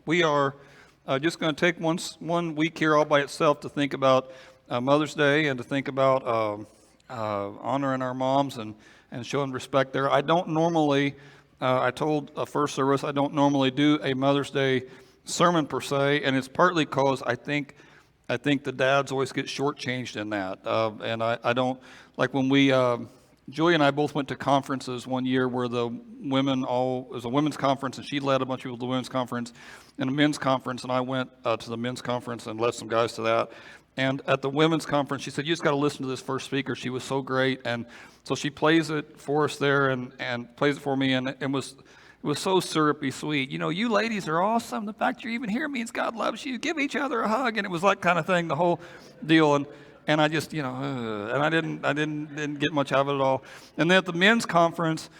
We are just going to take one week here all by itself to think about Mother's Day and to think about honoring our moms and showing respect there. I don't normally, I told first service, I don't normally do a Mother's Day sermon per se, and it's partly because I think the dads always get shortchanged in that. And I don't, like when we, Julie and I both went to conferences one year where it was a women's conference, and she led a bunch of people to the women's conference and a men's conference, and I went to the men's conference and led some guys to that. And at the women's conference, she said, "You just got to listen to this first speaker. She was so great." And so she plays it for us there and plays it for me, and it was so syrupy sweet. You know, you ladies are awesome. The fact you're even here means God loves you. Give each other a hug. And it was like kind of thing, the whole deal. And I just, and I didn't get much out of it at all. And then at the men's conference,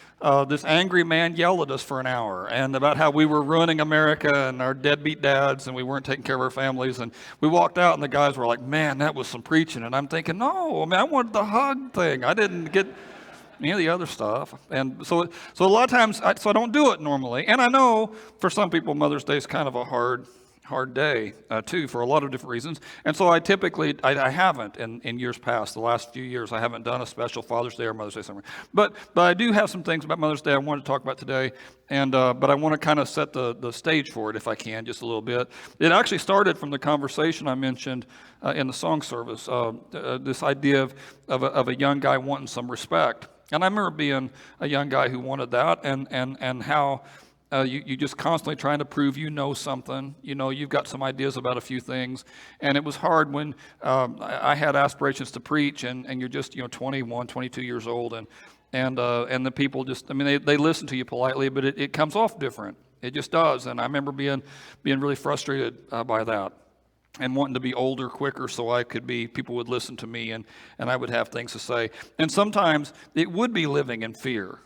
this angry man yelled at us for an hour and about how we were ruining America and our deadbeat dads and we weren't taking care of our families. And we walked out and the guys were like, "Man, that was some preaching." And I'm thinking, no, I mean, I wanted the hug thing. I didn't get any of the other stuff. And so a lot of times, I don't do it normally. And I know for some people, Mother's Day is kind of a hard day too, for a lot of different reasons. And so I typically, I haven't in years past, the last few years, I haven't done a special Father's Day or Mother's Day somewhere. But I do have some things about Mother's Day I want to talk about today. And but I want to kind of set the stage for it if I can, just a little bit. It actually started from the conversation I mentioned in the song service, this idea of a young guy wanting some respect. And I remember being a young guy who wanted that, and how you just constantly trying to prove you know something. You know, you've got some ideas about a few things. And it was hard when I had aspirations to preach, and you're just 21, 22 years old, and the people just, I mean, they listen to you politely, but it comes off different. It just does. And I remember being really frustrated by that, and wanting to be older quicker so people would listen to me and I would have things to say. And sometimes it would be living in fear.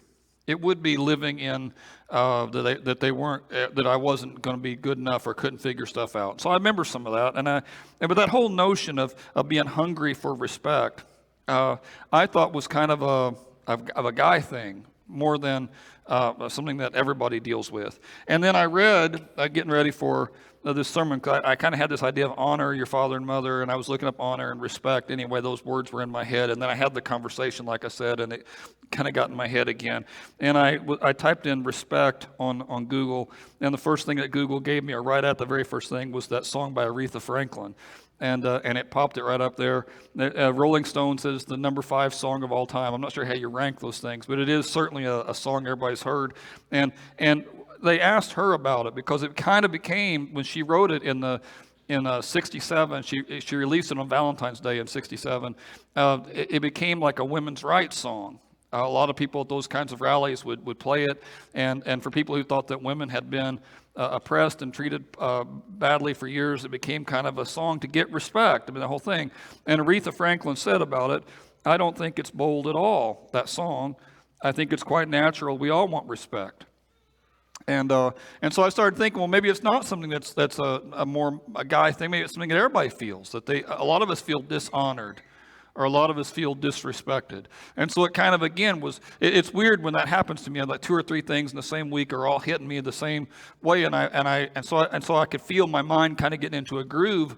It would be living in that I wasn't going to be good enough or couldn't figure stuff out. So I remember some of that. But that whole notion of being hungry for respect, I thought was kind of a guy thing more than something that everybody deals with. And then I read, getting ready for this sermon, I kind of had this idea of honor your father and mother, and I was looking up honor and respect. Anyway, those words were in my head, and then I had the conversation, like I said, and it kind of got in my head again. And I typed in respect on Google, and the first thing that Google gave me, or right at the very first thing, was that song by Aretha Franklin. And it popped it right up there. Rolling Stone says the number 5 song of all time. I'm not sure how you rank those things, but it is certainly a song everybody's heard. And they asked her about it because it kind of became, when she wrote it in 67, she released it on Valentine's Day in 67. It became like a women's rights song. A lot of people at those kinds of rallies would play it, and for people who thought that women had been oppressed and treated badly for years, it became kind of a song to get respect. I mean, the whole thing. And Aretha Franklin said about it, "I don't think it's bold at all, that song. I think it's quite natural. We all want respect." And so I started thinking, well, maybe it's not something that's a guy thing. Maybe it's something that everybody feels, that a lot of us feel dishonored, or a lot of us feel disrespected. And so it kind of, again, it's weird when that happens to me. Like 2 or 3 things in the same week are all hitting me the same way, and so I could feel my mind kind of getting into a groove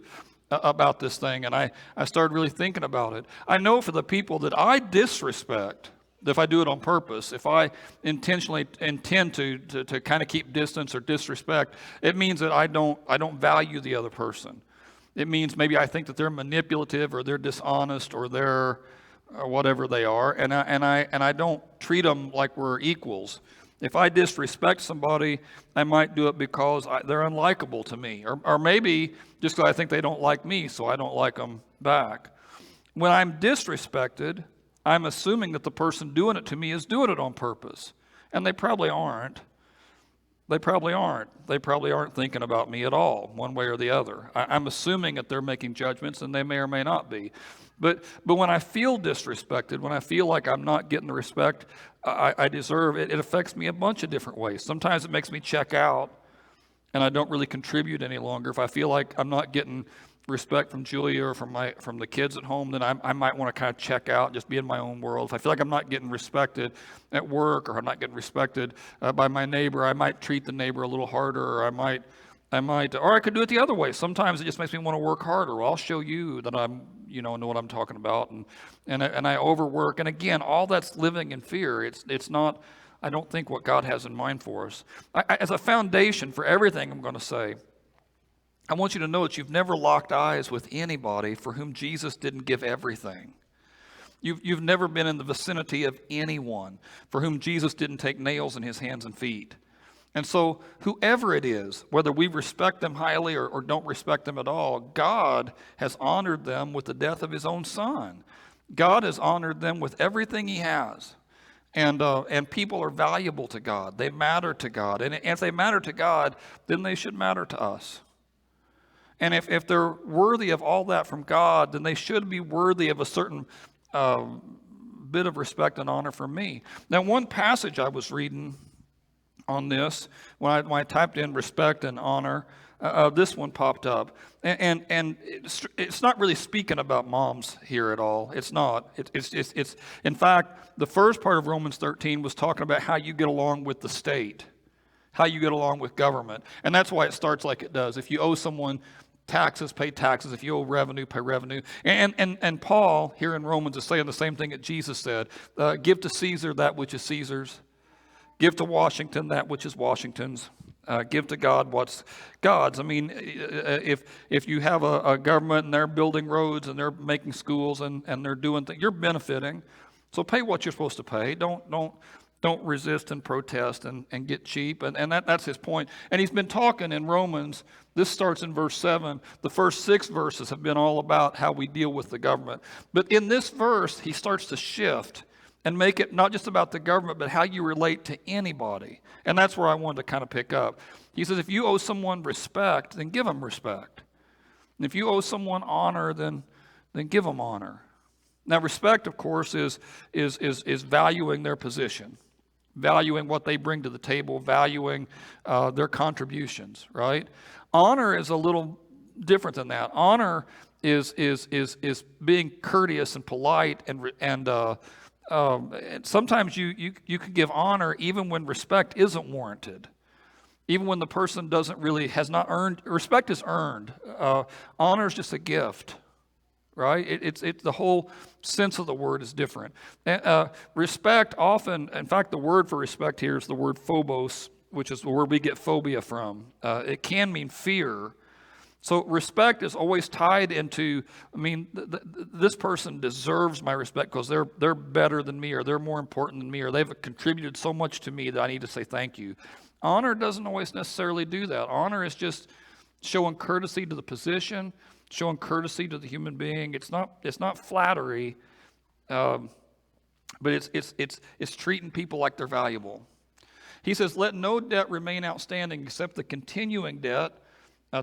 about this thing, and I started really thinking about it. I know for the people that I disrespect, if I do it on purpose, if I intentionally intend to kind of keep distance or disrespect, it means that I don't value the other person. It means maybe I think that they're manipulative, or they're dishonest, or they're whatever they are, and I don't treat them like we're equals. If I disrespect somebody, I might do it because they're unlikable to me, or maybe just because I think they don't like me, so I don't like them back. When I'm disrespected, I'm assuming that the person doing it to me is doing it on purpose, and they probably aren't. They probably aren't thinking about me at all, one way or the other. I'm assuming that they're making judgments, and they may or may not be. But when I feel disrespected, when I feel like I'm not getting the respect I deserve, it affects me a bunch of different ways. Sometimes it makes me check out, and I don't really contribute any longer. If I feel like I'm not getting respect from Julia or from the kids at home, then I might want to kind of check out, just be in my own world. If I feel like I'm not getting respected at work, or I'm not getting respected by my neighbor, I might treat the neighbor a little harder, or I might or I could do it the other way. Sometimes it just makes me want to work harder. Well, I'll show you that know what I'm talking about, and I overwork. And again, all that's living in fear. It's not, I don't think, what God has in mind for us. As a foundation for everything I'm going to say, I want you to know that you've never locked eyes with anybody for whom Jesus didn't give everything. You've never been in the vicinity of anyone for whom Jesus didn't take nails in his hands and feet. And so whoever it is, whether we respect them highly or don't respect them at all, God has honored them with the death of his own son. God has honored them with everything he has. And people are valuable to God. They matter to God. And if they matter to God, then they should matter to us. And if they're worthy of all that from God, then they should be worthy of a certain bit of respect and honor from me. Now, one passage I was reading on this, when I typed in respect and honor, this one popped up. And it's not really speaking about moms here at all. It's not. It's in fact, the first part of Romans 13 was talking about how you get along with the state, how you get along with government. And that's why it starts like it does. If you owe someone taxes, pay taxes. If you owe revenue, pay revenue. And Paul here in Romans is saying the same thing that Jesus said. Give to Caesar that which is Caesar's. Give to Washington that which is Washington's. Give to God what's God's. I mean, if you have a government and they're building roads and they're making schools and they're doing things, you're benefiting. So pay what you're supposed to pay. Don't resist and protest and get cheap. And that's his point. And he's been talking in Romans. This starts in verse 7. The first 6 verses have been all about how we deal with the government. But in this verse, he starts to shift and make it not just about the government, but how you relate to anybody. And that's where I wanted to kind of pick up. He says, if you owe someone respect, then give them respect. And if you owe someone honor, then give them honor. Now, respect, of course, is valuing their position, valuing what they bring to the table, valuing their contributions, right? Honor is a little different than that. Honor is being courteous and polite and sometimes you can give honor even when respect isn't warranted, even when the person has not earned. Respect is earned. Honor is just a gift, right? It's the whole sense of the word is different. Respect often, in fact, the word for respect here is the word phobos, which is the word we get phobia from. It can mean fear. So respect is always tied into, this person deserves my respect because they're better than me, or they're more important than me, or they've contributed so much to me that I need to say thank you. Honor doesn't always necessarily do that. Honor is just showing courtesy to the position, showing courtesy to the human being. It's not flattery, but it's treating people like they're valuable. He says, let no debt remain outstanding except the continuing debt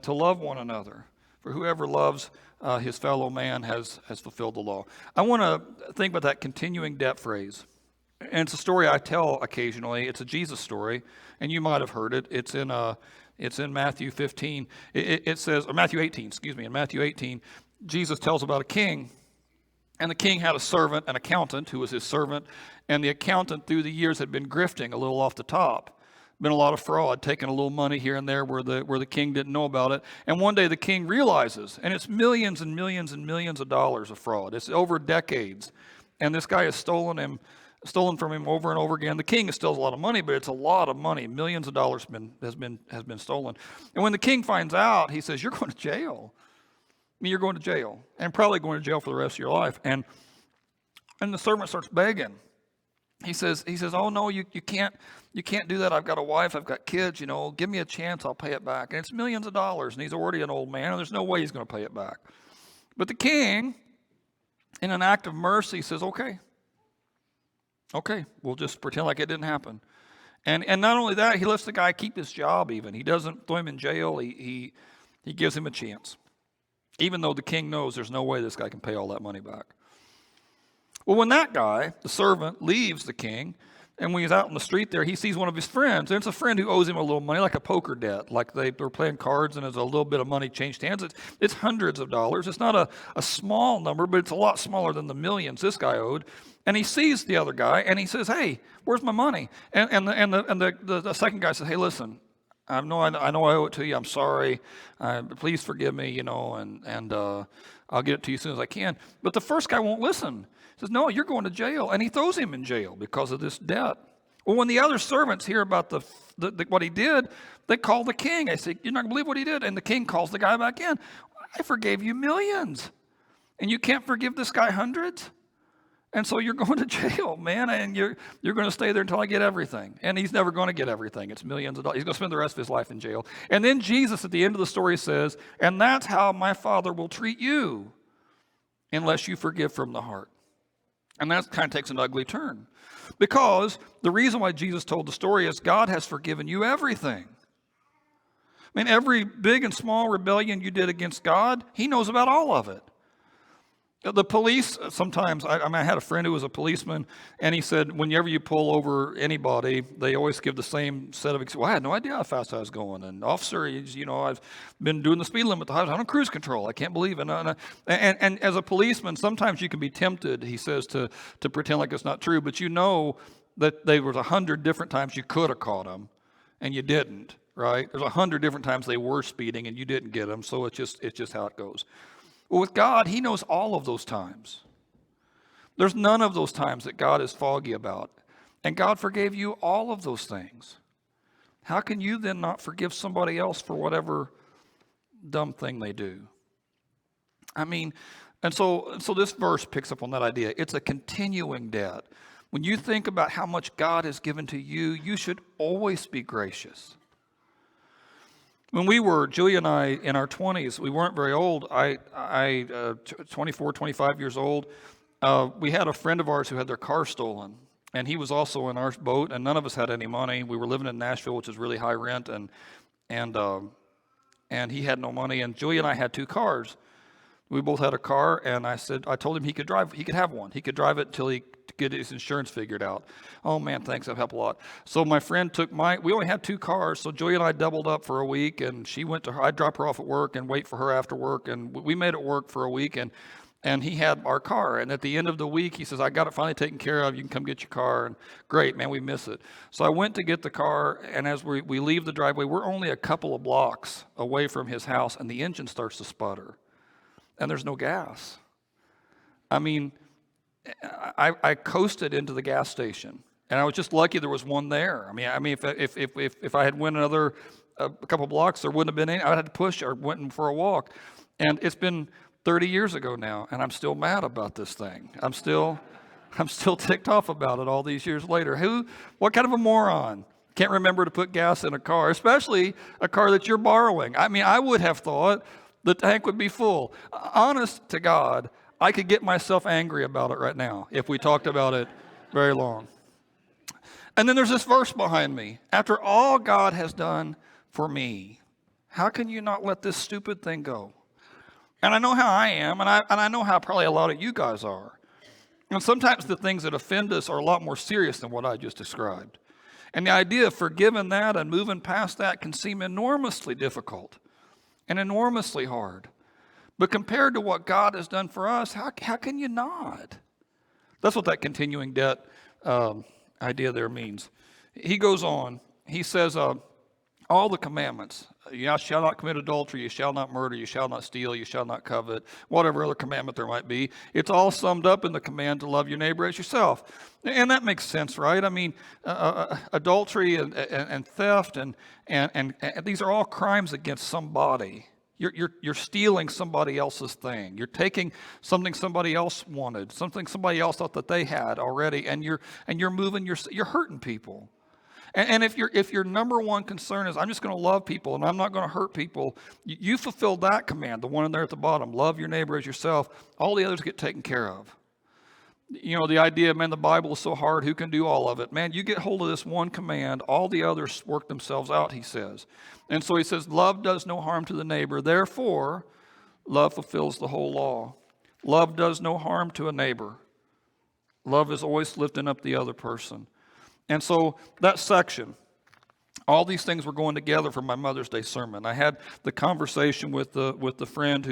to love one another. For whoever loves his fellow man has fulfilled the law. I want to think about that continuing debt phrase. And it's a story I tell occasionally. It's a Jesus story, and you might have heard it. It's in Matthew 15. It says, or Matthew 18, excuse me. In Matthew 18, Jesus tells about a king. And the king had a servant, an accountant, who was his servant. And the accountant through the years had been grifting a little off the top. Been a lot of fraud, taking a little money here and there where the king didn't know about it. And one day the king realizes, and it's millions and millions and millions of dollars of fraud. It's over decades. And this guy has stolen from him over and over again. The king steals a lot of money, but it's a lot of money. Millions of dollars has been stolen. And when the king finds out, he says, you're going to jail. You're going to jail, and probably going to jail for the rest of your life. And the servant starts begging. He says, oh no, you can't do that. I've got a wife, I've got kids, give me a chance, I'll pay it back. And it's millions of dollars, and he's already an old man, and there's no way he's going to pay it back. But the king, in an act of mercy, says, okay, we'll just pretend like it didn't happen. And not only that, he lets the guy keep his job even. He doesn't throw him in jail, he gives him a chance. Even though the king knows there's no way this guy can pay all that money back. Well, when that guy, the servant, leaves the king, and when he's out in the street there, he sees one of his friends. And it's a friend who owes him a little money, like a poker debt. Like they were playing cards and there's a little bit of money changed hands. It's hundreds of dollars. It's not a small number, but it's a lot smaller than the millions this guy owed. And he sees the other guy and he says, hey, where's my money? And the second guy says, hey, listen, I know I owe it to you. I'm sorry. Please forgive me, and I'll get it to you as soon as I can. But the first guy won't listen. He says, no, you're going to jail. And he throws him in jail because of this debt. Well, when the other servants hear about what he did, they call the king. They say, you're not going to believe what he did. And the king calls the guy back in. I forgave you millions, and you can't forgive this guy hundreds? And so you're going to jail, man, and you're going to stay there until I get everything. And he's never going to get everything. It's millions of dollars. He's going to spend the rest of his life in jail. And then Jesus at the end of the story says, and that's how my Father will treat you unless you forgive from the heart. And that kind of takes an ugly turn. Because the reason why Jesus told the story is God has forgiven you everything. I mean, every big and small rebellion you did against God, he knows about all of it. The police, sometimes, I had a friend who was a policeman, and he said, whenever you pull over anybody, they always give the same set of, well, I had no idea how fast I was going. And officer, I've been doing the speed limit. I was on cruise control. I can't believe it. And as a policeman, sometimes you can be tempted, he says, to pretend like it's not true, but you know that there was 100 different times you could have caught them, and you didn't, right? There's 100 different times they were speeding, and you didn't get them, so it's just how it goes. Well, with God, he knows all of those times. There's none of those times that God is foggy about. And God forgave you all of those things. How can you then not forgive somebody else for whatever dumb thing they do? I mean, and so this verse picks up on that idea. It's a continuing debt. When you think about how much God has given to you, you should always be gracious. When Julia and I, in our 20s, we weren't very old. 24, 25 years old. We had a friend of ours who had their car stolen, and he was also in our boat, and none of us had any money. We were living in Nashville, which is really high rent, and he had no money. And Julia and I had two cars. We both had a car, and I told him he could drive. He could have one. He could drive it until he get his insurance figured out. Oh man, thanks, that helped a lot. So my friend we only had two cars, so Julia and I doubled up for a week, and she went to her, I'd drop her off at work and wait for her after work, and we made it work for a week, and he had our car, and at the end of the week, he says, I got it finally taken care of, you can come get your car, and great, man, we miss it. So I went to get the car, and as we leave the driveway, we're only a couple of blocks away from his house, and the engine starts to sputter, and there's no gas. I mean, I coasted into the gas station, and I was just lucky there was one there. I mean, if I had went a couple blocks, there wouldn't have been any. I had to push or went for a walk, and it's been 30 years ago now, and I'm still mad about this thing. I'm still ticked off about it all these years later. What kind of a moron can't remember to put gas in a car, especially a car that you're borrowing? I mean, I would have thought the tank would be full. Honest to God, I could get myself angry about it right now if we talked about it very long. And then there's this verse behind me. After all God has done for me, how can you not let this stupid thing go? And I know how I am, and I know how probably a lot of you guys are. And sometimes the things that offend us are a lot more serious than what I just described. And the idea of forgiving that and moving past that can seem enormously difficult and enormously hard. But compared to what God has done for us, how can you not? That's what that continuing debt idea there means. He goes on. He says, all the commandments, you shall not commit adultery, you shall not murder, you shall not steal, you shall not covet, whatever other commandment there might be. It's all summed up in the command to love your neighbor as yourself. And that makes sense, right? I mean, adultery and theft and these are all crimes against somebody. You're stealing somebody else's thing. You're taking something somebody else wanted, something somebody else thought that they had already, and you're hurting people. And if your number one concern is I'm just going to love people and I'm not going to hurt people, you fulfilled that command, the one in there at the bottom, love your neighbor as yourself. All the others get taken care of. The idea, man, the Bible is so hard, who can do all of it? Man, you get hold of this one command, all the others work themselves out, he says. And so he says, love does no harm to the neighbor. Therefore, love fulfills the whole law. Love does no harm to a neighbor. Love is always lifting up the other person. And so that section, All these things were going together for my Mother's Day sermon. I had the conversation with the friend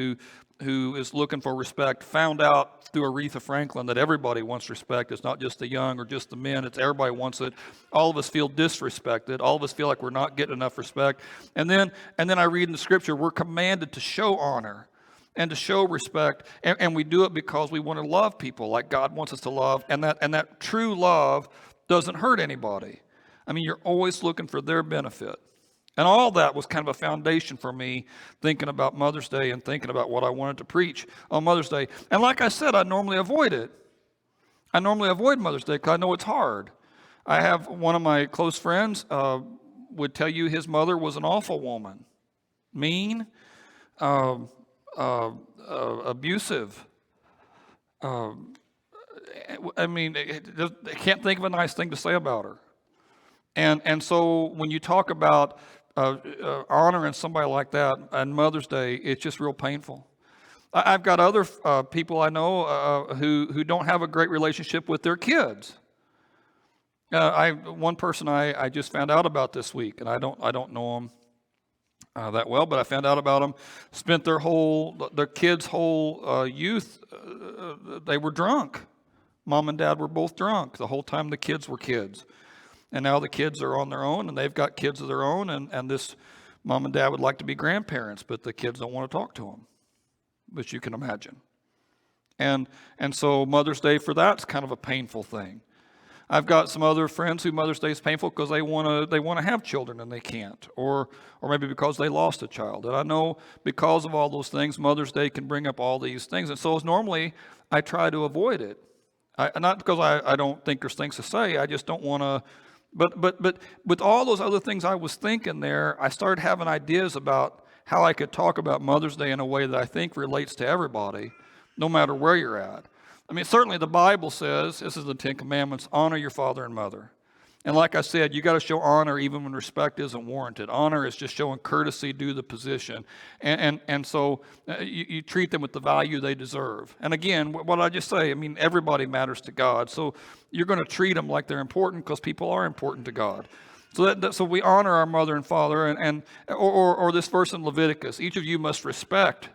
who is looking for respect, found out through Aretha Franklin that everybody wants respect. It's not just the young or just the men. It's everybody wants it. All of us feel disrespected. All of us feel like we're not getting enough respect. And then I read in the scripture, we're commanded to show honor and to show respect. And we do it because we want to love people like God wants us to love. And that true love doesn't hurt anybody. I mean, you're always looking for their benefit. And all that was kind of a foundation for me thinking about Mother's Day and thinking about what I wanted to preach on Mother's Day. And like I said, I normally avoid it. I normally avoid Mother's Day because I know it's hard. I have one of my close friends would tell you his mother was an awful woman. Mean, abusive. I mean, I can't think of a nice thing to say about her. And so when you talk about honoring somebody like that on Mother's Day, it's just real painful. I've got other people I know who don't have a great relationship with their kids. One person I just found out about this week, and I don't know him that well, but I found out about them. Spent their kids' whole youth, they were drunk. Mom and dad were both drunk the whole time the kids were kids. And now the kids are on their own, and they've got kids of their own, and this mom and dad would like to be grandparents, but the kids don't want to talk to them, which you can imagine. And so Mother's Day for that's kind of a painful thing. I've got some other friends who Mother's Day is painful because they want to have children and they can't, or maybe because they lost a child. And I know because of all those things, Mother's Day can bring up all these things. And so normally I try to avoid it. Not because I don't think there's things to say. I just don't want to. But with all those other things I was thinking there, I started having ideas about how I could talk about Mother's Day in a way that I think relates to everybody, no matter where you're at. I mean, certainly the Bible says, this is the Ten Commandments, honor your father and mother. And like I said, you got to show honor even when respect isn't warranted. Honor is just showing courtesy due the position. And so you treat them with the value they deserve. And again, what I just say, I mean, everybody matters to God. So you're going to treat them like they're important because people are important to God. So we honor our mother and father. Or this verse in Leviticus, each of you must respect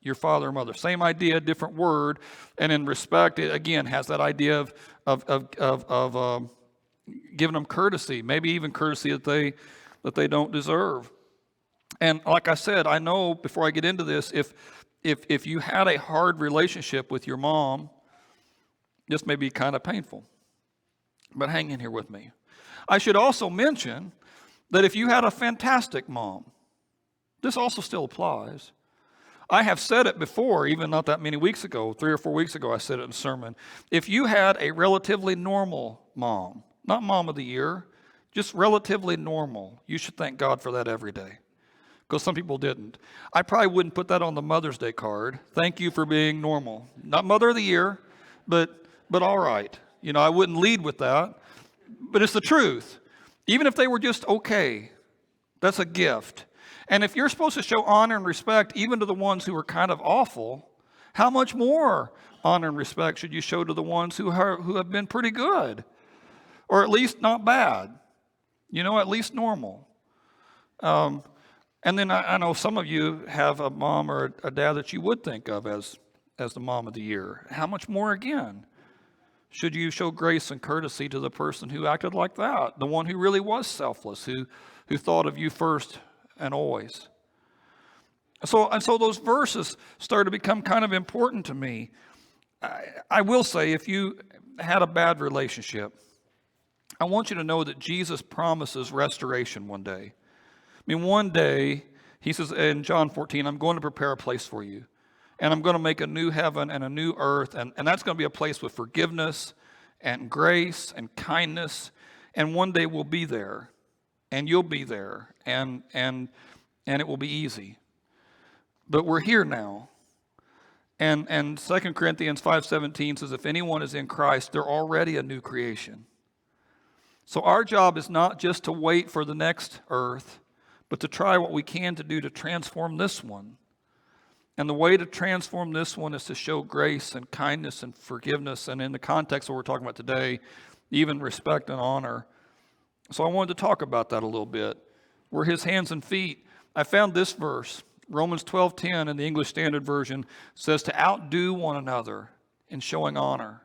your father and mother. Same idea, different word. And in respect, it again has that idea of giving them courtesy, maybe even courtesy that they don't deserve. And like I said, I know before I get into this, if you had a hard relationship with your mom, this may be kind of painful. But hang in here with me. I should also mention that if you had a fantastic mom, this also still applies. I have said it before, even not that many weeks ago, 3 or 4 weeks ago, I said it in a sermon. If you had a relatively normal mom, not mom of the year, just relatively normal, you should thank God for that every day. Because some people didn't. I probably wouldn't put that on the Mother's Day card. Thank you for being normal. Not Mother of the Year, but all right. You know, I wouldn't lead with that. But it's the truth. Even if they were just okay, that's a gift. And if you're supposed to show honor and respect even to the ones who are kind of awful, how much more honor and respect should you show to the ones who have been pretty good? Or at least not bad. You know, at least normal. And then I know some of you have a mom or a dad that you would think of as the mom of the year. How much more again should you show grace and courtesy to the person who acted like that? The one who really was selfless, who thought of you first and always. So those verses started to become kind of important to me. I will say, if you had a bad relationship, I want you to know that Jesus promises restoration one day. I mean, one day, he says in John 14, I'm going to prepare a place for you. And I'm going to make a new heaven and a new earth. And that's going to be a place with forgiveness and grace and kindness. And one day we'll be there. And you'll be there. And it will be easy. But we're here now. And 2 Corinthians 5:17 says, if anyone is in Christ, they're already a new creation. So our job is not just to wait for the next earth, but to try what we can to do to transform this one. And the way to transform this one is to show grace and kindness and forgiveness. And in the context of what we're talking about today, even respect and honor. So I wanted to talk about that a little bit. We're his hands and feet. I found this verse, Romans 12:10 in the English Standard Version, says to outdo one another in showing honor.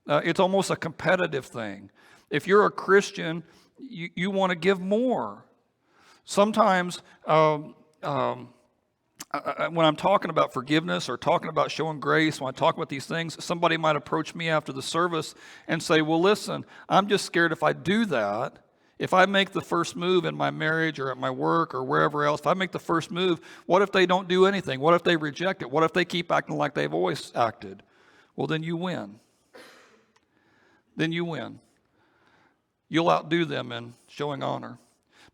It's almost a competitive thing. If you're a Christian, you want to give more. Sometimes when I'm talking about forgiveness or talking about showing grace, when I talk about these things, somebody might approach me after the service and say, well, listen, I'm just scared if I do that, if I make the first move in my marriage or at my work or wherever else, if I make the first move, what if they don't do anything? What if they reject it? What if they keep acting like they've always acted? Well, then you win. Then you win. You'll outdo them in showing honor.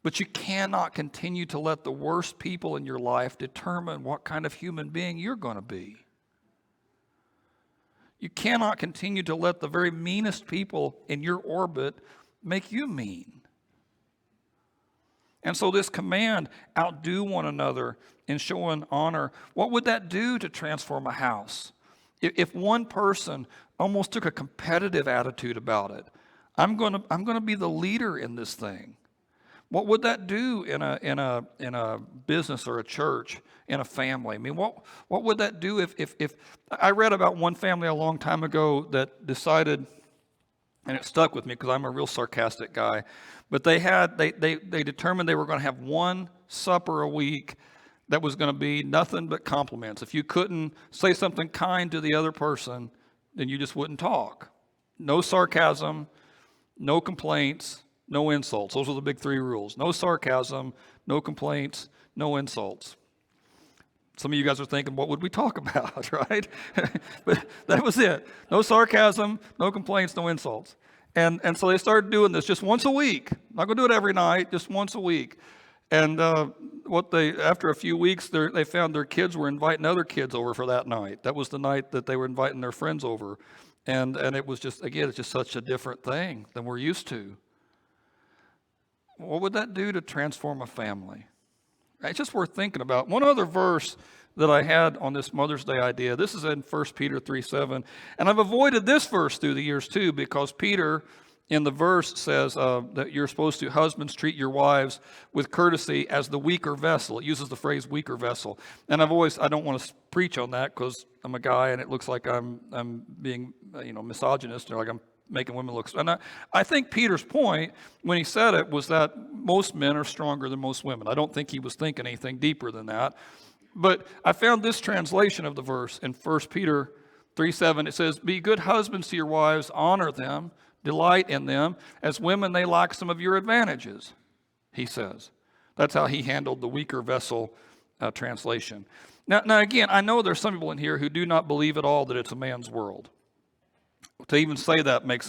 But you cannot continue to let the worst people in your life determine what kind of human being you're going to be. You cannot continue to let the very meanest people in your orbit make you mean. And so this command, outdo one another in showing honor, what would that do to transform a house? If one person almost took a competitive attitude about it, I'm going to be the leader in this thing. What would that do in a business or a church, in a family? I mean, what would that do if I read about one family a long time ago that decided, and it stuck with me because I'm a real sarcastic guy, but they determined they were going to have one supper a week that was going to be nothing but compliments. If you couldn't say something kind to the other person, then you just wouldn't talk. No sarcasm, no complaints, no insults. Those are the big three rules. No sarcasm, no complaints, no insults. Some of you guys are thinking, what would we talk about, right? But that was it. No sarcasm, no complaints, no insults. And so they started doing this just once a week. Not going to do it every night, just once a week. And after a few weeks, they found their kids were inviting other kids over for that night. That was the night that they were inviting their friends over. And it was just, again, it's just such a different thing than we're used to. What would that do to transform a family? It's just worth thinking about. One other verse that I had on this Mother's Day idea, this is in 1 Peter 3:7. And I've avoided this verse through the years too, because Peter in the verse says that you're supposed to, husbands, treat your wives with courtesy as the weaker vessel. It uses the phrase weaker vessel. And I don't want to preach on that because I'm a guy and it looks like I'm being misogynist or like I'm making women look. And I think Peter's point when he said it was that most men are stronger than most women. I don't think he was thinking anything deeper than that. But I found this translation of the verse in 1 Peter 3:7. It says, be good husbands to your wives, honor them, delight in them. As women, they lack some of your advantages, he says. That's how he handled the weaker vessel translation. Now again, I know there's some people in here who do not believe at all that it's a man's world. To even say that makes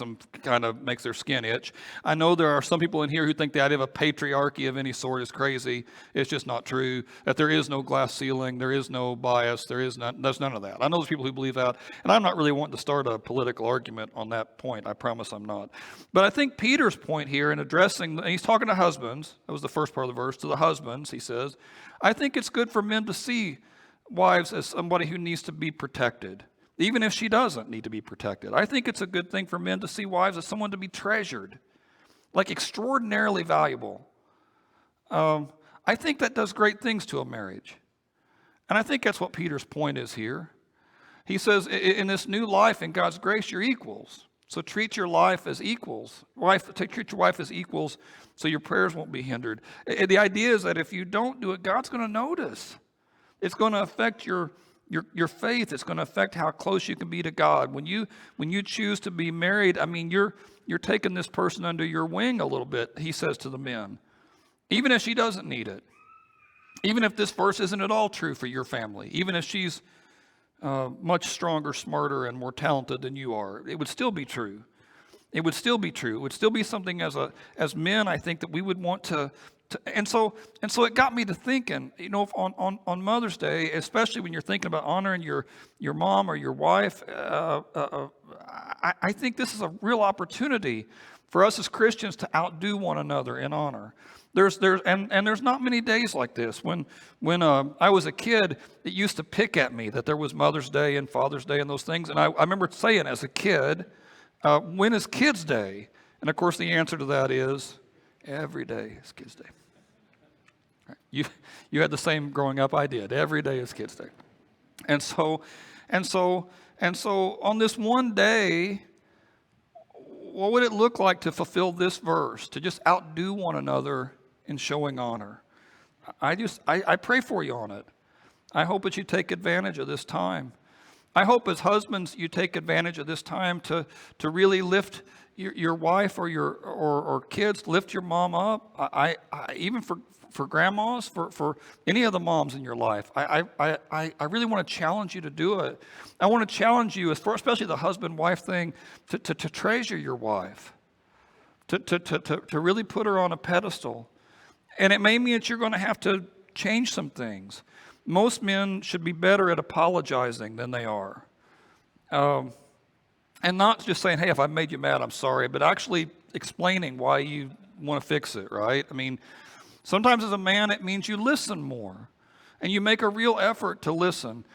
their skin itch. I know there are some people in here who think the idea of a patriarchy of any sort is crazy. It's just not true. That there is no glass ceiling, there is no bias, there's none of that. I know there's people who believe that, and I'm not really wanting to start a political argument on that point. I promise I'm not. But I think Peter's point here in addressing, and he's talking to husbands, that was the first part of the verse, to the husbands, he says, I think it's good for men to see wives as somebody who needs to be protected. Even if she doesn't need to be protected. I think it's a good thing for men to see wives as someone to be treasured, like extraordinarily valuable. I think that does great things to a marriage. And I think that's what Peter's point is here. He says, in this new life, in God's grace, you're equals. So treat your life as equals. Treat your wife as equals so your prayers won't be hindered. The idea is that if you don't do it, God's going to notice. It's going to affect your faith. It's going to affect how close you can be to God. When you choose to be married, I mean, you're taking this person under your wing a little bit, he says to the men. Even if she doesn't need it. Even if this verse isn't at all true for your family. Even if she's much stronger, smarter, and more talented than you are. It would still be true. It would still be true. It would still be something as men, I think, that we would want to and so it got me to thinking, on Mother's Day, especially when you're thinking about honoring your mom or your wife, I think this is a real opportunity for us as Christians to outdo one another in honor. There's not many days like this. When I was a kid, it used to pick at me that there was Mother's Day and Father's Day and those things. And I remember saying as a kid, when is Kids Day? And of course the answer to that is every day is Kids Day. You you had the same growing up I did. Every day is Kids Day. And so and so and so on this one day, what would it look like to fulfill this verse, to just outdo one another in showing honor? I pray for you on it. I hope that you take advantage of this time. I hope as husbands you take advantage of this time to really lift your wife or kids, lift your mom up. I even for grandmas, for any of the moms in your life, I really want to challenge you to do it. I want to challenge you, especially the husband-wife thing, to treasure your wife, to really put her on a pedestal. And it may mean that you're going to have to change some things. Most men should be better at apologizing than they are. And not just saying, hey, if I made you mad, I'm sorry, but actually explaining why you want to fix it, right? I mean, sometimes as a man, it means you listen more and you make a real effort to listen.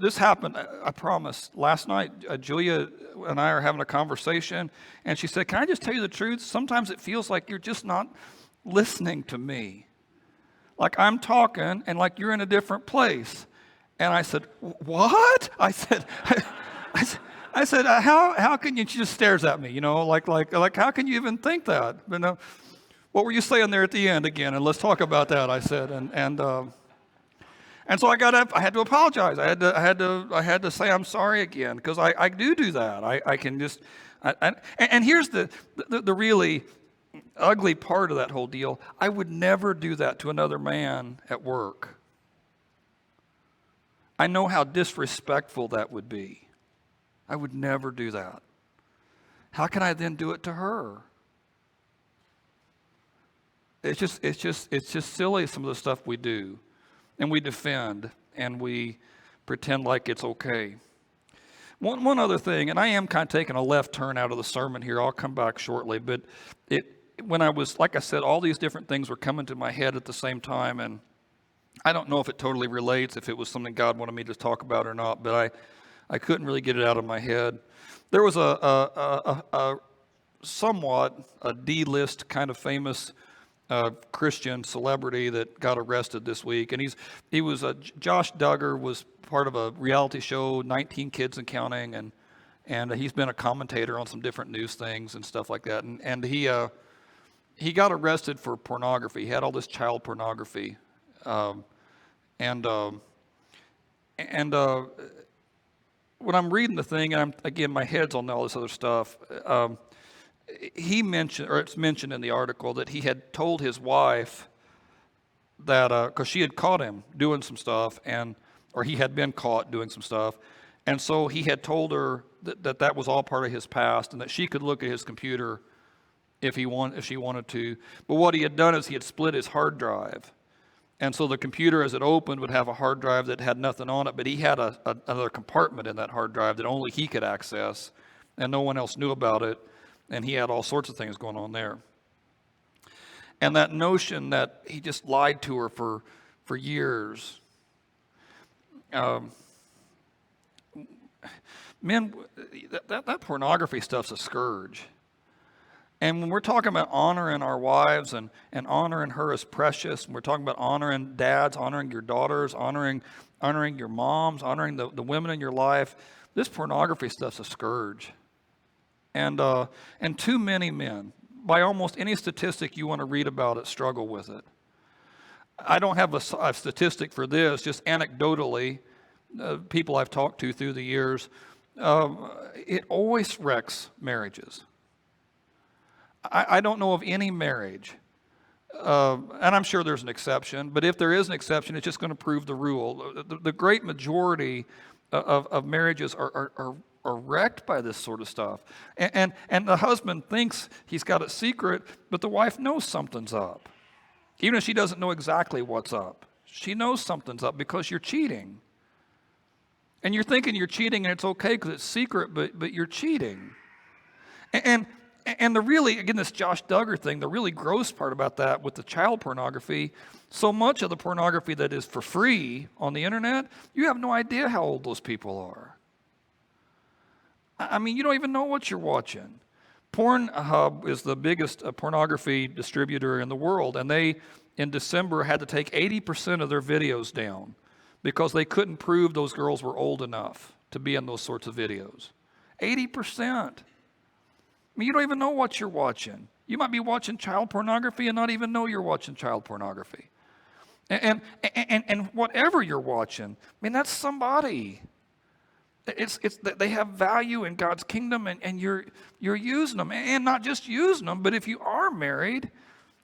This happened, I promise. Last night, Julia and I are having a conversation, and she said, can I just tell you the truth? Sometimes it feels like you're just not listening to me. Like I'm talking and like you're in a different place. And I said, what? I said, how can you? She just stares at me, like how can you even think that? But what were you saying there at the end again? And let's talk about that, I said. And so I got up. I had to apologize. I had to say I'm sorry again, because I do that. I can just. And here's the really ugly part of that whole deal. I would never do that to another man at work. I know how disrespectful that would be. I would never do that. How can I then do it to her? It's just silly, some of the stuff we do, and we defend and we pretend like it's okay. One other thing, and I am kind of taking a left turn out of the sermon here. I'll come back shortly, but when I was, like I said, all these different things were coming to my head at the same time, and I don't know if it totally relates, if it was something God wanted me to talk about or not, but I couldn't really get it out of my head. There was a somewhat a D-list kind of famous Christian celebrity that got arrested this week, and Josh Duggar was part of a reality show, 19 Kids and Counting, and he's been a commentator on some different news things and stuff like that, and he got arrested for pornography. He had all this child pornography, when I'm reading the thing, and again, my head's on all this other stuff. He mentioned, or it's mentioned in the article, that he had told his wife that because she had caught him doing some stuff, or he had been caught doing some stuff, and so he had told her that was all part of his past, and that she could look at his computer if she wanted to. But what he had done is he had split his hard drive. And so the computer, as it opened, would have a hard drive that had nothing on it, but he had another compartment in that hard drive that only he could access, and no one else knew about it, and he had all sorts of things going on there. And that notion that he just lied to her for years. Men, that pornography stuff's a scourge. And when we're talking about honoring our wives and honoring her as precious, and we're talking about honoring dads, honoring your daughters, honoring your moms, honoring the women in your life, this pornography stuff's a scourge. And too many men, by almost any statistic you want to read about it, struggle with it. I don't have a statistic for this, just anecdotally, people I've talked to through the years, it always wrecks marriages. I don't know of any marriage, and I'm sure there's an exception, but if there is an exception, it's just going to prove the rule. The great majority of marriages are wrecked by this sort of stuff. And the husband thinks he's got it secret, but the wife knows something's up. Even if she doesn't know exactly what's up, she knows something's up because you're cheating. And you're thinking you're cheating and it's okay because it's secret, but you're cheating. And the really, again, this Josh Duggar thing, the really gross part about that with the child pornography, so much of the pornography that is for free on the internet, you have no idea how old those people are. I mean, you don't even know what you're watching. Pornhub is the biggest pornography distributor in the world, and they, in December, had to take 80% of their videos down because they couldn't prove those girls were old enough to be in those sorts of videos. 80%. I mean, you don't even know what you're watching. You might be watching child pornography and not even know you're watching child pornography. And whatever you're watching, I mean, that's somebody. They have value in God's kingdom, and you're using them, and not just using them, but if you are married,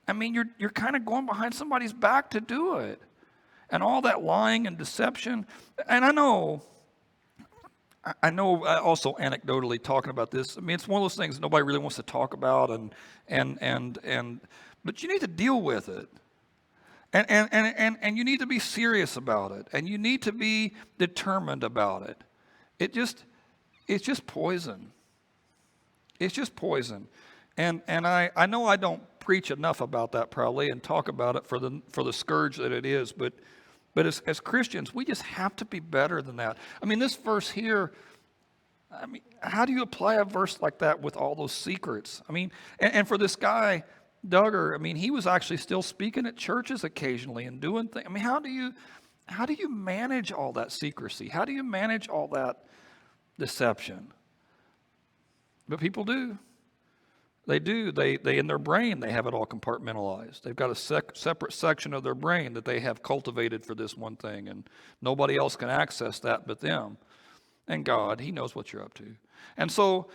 I mean, you're kind of going behind somebody's back to do it, and all that lying and deception. And I know. Also anecdotally talking about this. I mean, it's one of those things nobody really wants to talk about, but you need to deal with it, and you need to be serious about it, and you need to be determined about it. It's just poison. It's just poison. And I know I don't preach enough about that probably and talk about it for the scourge that it is, but as Christians, we just have to be better than that. I mean, this verse here, I mean, how do you apply a verse like that with all those secrets? I mean, and for this guy, Duggar, I mean, he was actually still speaking at churches occasionally and doing things. I mean, how do you manage all that secrecy? How do you manage all that deception? But people do. They do. They in their brain, they have it all compartmentalized. They've got a separate section of their brain that they have cultivated for this one thing, and nobody else can access that but them. And God, He knows what you're up to. And so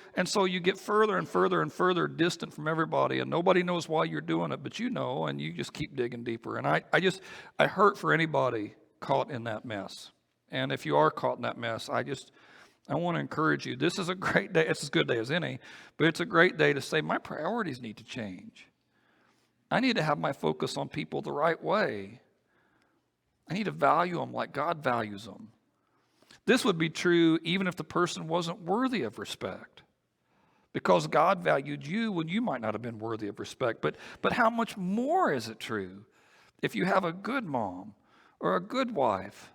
you get further and further and further distant from everybody, and nobody knows why you're doing it, but you know, and you just keep digging deeper. And I hurt for anybody caught in that mess. And if you are caught in that mess, I want to encourage you. This is a great day. It's as good a day as any, but it's a great day to say my priorities need to change. I need to have my focus on people the right way. I need to value them like God values them. This would be true even if the person wasn't worthy of respect, because God valued you when you might not have been worthy of respect. But how much more is it true if you have a good mom or a good wife?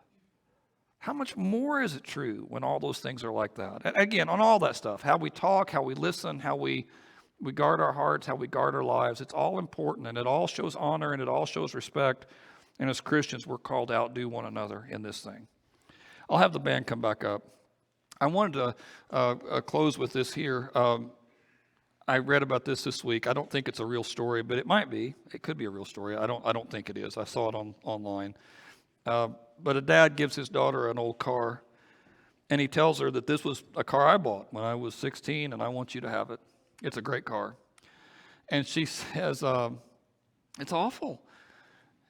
How much more is it true when all those things are like that? And again, on all that stuff, how we talk, how we listen, how we guard our hearts, how we guard our lives, it's all important, and it all shows honor, and it all shows respect. And as Christians, we're called to outdo one another in this thing. I'll have the band come back up. I wanted to close with this here. I read about this week. I don't think it's a real story, but it might be. It could be a real story. I don't think it is. I saw it online. But a dad gives his daughter an old car, and he tells her that this was a car I bought when I was 16, and I want you to have it. It's a great car. And she says, it's awful.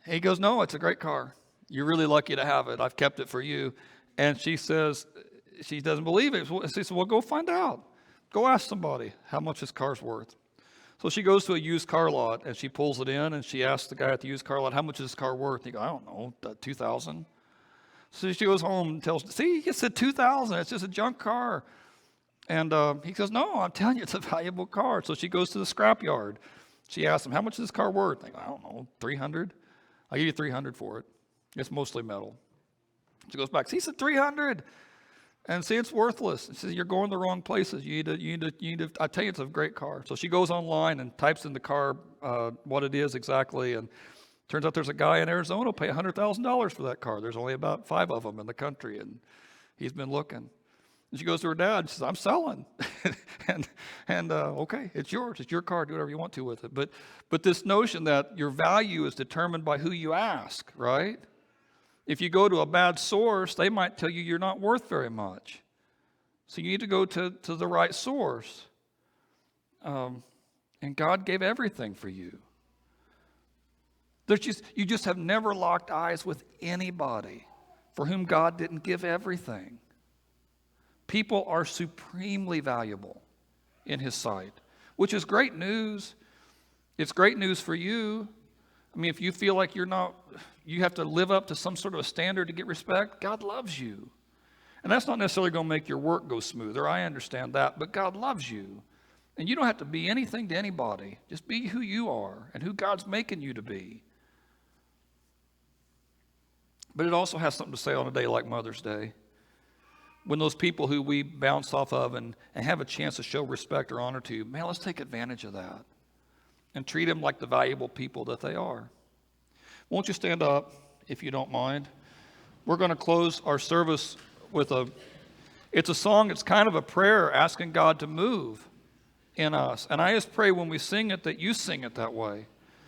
He goes, no, it's a great car. You're really lucky to have it. I've kept it for you. And she says, she doesn't believe it. She says, well, go find out. Go ask somebody how much this car's worth. So she goes to a used car lot, and she pulls it in, and she asks the guy at the used car lot, how much is this car worth? And he goes, I don't know, $2,000. So she goes home and tells, see, he said $2,000. It's just a junk car. And he goes, no, I'm telling you, it's a valuable car. So she goes to the scrapyard. She asks him, how much is this car worth? They go, I don't know, $300. I'll give you $300 for it. It's mostly metal. She goes back. He said $300. And see, it's worthless. She says, you're going the wrong places. You need to, I tell you, it's a great car. So she goes online and types in the car what it is exactly. And turns out there's a guy in Arizona who'll pay $100,000 for that car. There's only about 5 of them in the country. And he's been looking. And she goes to her dad. She says, I'm selling. and okay, it's yours. It's your car. Do whatever you want to with it. But this notion that your value is determined by who you ask, right? If you go to a bad source, they might tell you you're not worth very much. So you need to go to the right source. And God gave everything for you. You just have never locked eyes with anybody for whom God didn't give everything. People are supremely valuable in His sight, which is great news. It's great news for you. I mean, if you feel like you have to live up to some sort of a standard to get respect, God loves you. And that's not necessarily going to make your work go smoother. I understand that, but God loves you. And you don't have to be anything to anybody. Just be who you are and who God's making you to be. But it also has something to say on a day like Mother's Day. when those people who we bounce off of and have a chance to show respect or honor to, man, let's take advantage of that and treat them like the valuable people that they are. Won't you stand up, if you don't mind? We're going to close our service with it's a song, it's kind of a prayer asking God to move in us. And I just pray when we sing it that you sing it that way.